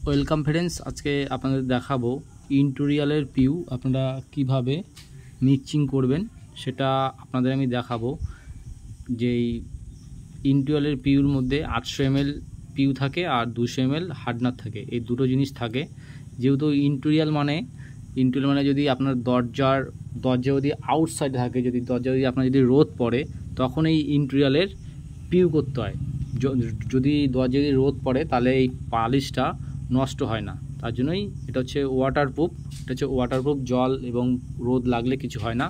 Welcome friends, আজকে আপনাদের দেখাবো ইন্টেরিয়ালের পিউ আপনারা কিভাবে মিক্সিং করবেন সেটা আপনাদের আমি দেখাবো। যেই ইন্টেরিয়ালের পিউর মধ্যে 800 ml পিউ থাকে আর 200 ml হার্ডনার থাকে, এই দুটো জিনিস থাকে। যেহেতু ইন্টেরিয়াল মানে যদি আপনার দরজা যদি আউটসাইডে থাকে, দরজা যদি আপনার যদি রোদ পড়ে তখন এই ইন্টেরিয়ালের পিউ করতে হয়। যদি দরজা যদি রোদ পড়ে তাহলে এই পালিশটা নষ্ট হয় না, তার জন্যই এটা হচ্ছে ওয়াটারপ্রুফ। এটা হচ্ছে ওয়াটারপ্রুফ, জল এবং রোদ লাগলে কিছু হয় না।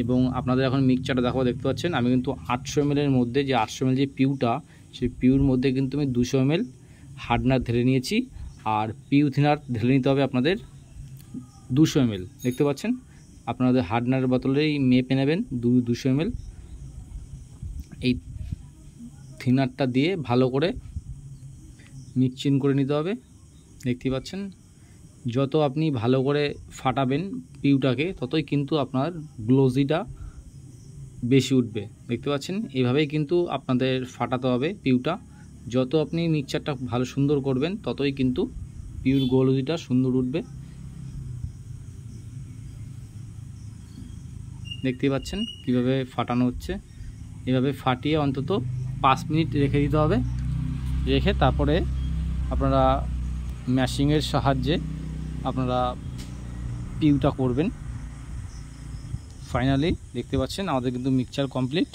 এবং আপনাদের এখন মিক্সচারটা দেখাবো, দেখতে পাচ্ছেন আমি কিন্তু 800 ml এর মধ্যে যে 800 ml যে পিউটা, সেই পিউর মধ্যে কিন্তু আমি 200 ml হার্ডনার ঢেলে নিয়েছি। আর পিউ থিনার ঢেলে নিতে হবে আপনাদের 200 ml। দেখতে পাচ্ছেন আপনাদের হার্ডনারের বোতলেই মেপে নেবেন 200 ml। এই থিনারটা দিয়ে ভালো করে মিক্সিং করে নিতে হবে। দেখতে পাচ্ছেন যত আপনি ভালো করে ফাটাবেন পিউটাকে ততই কিন্তু আপনার গ্লোজিটা বেশি উঠবে। দেখতে পাচ্ছেন এইভাবেই কিন্তু আপনাদের ফাটাতে হবে পিউটা। যত আপনি মিক্সচারটা ভালো সুন্দর করবেন ততই কিন্তু পিউর গ্লোজিটা সুন্দর উঠবে। দেখতে পাচ্ছেন কিভাবে ফাটানো হচ্ছে। এভাবে ফাটিয়ে অন্তত 5 মিনিট রেখে দিতে হবে। রেখে তারপরে আপনারা ম্যাশিংয়ের সাহায্যে আপনারা পিউটা করবেন। ফাইনালি দেখতে পাচ্ছেন আমাদের কিন্তু মিক্সচার কমপ্লিট।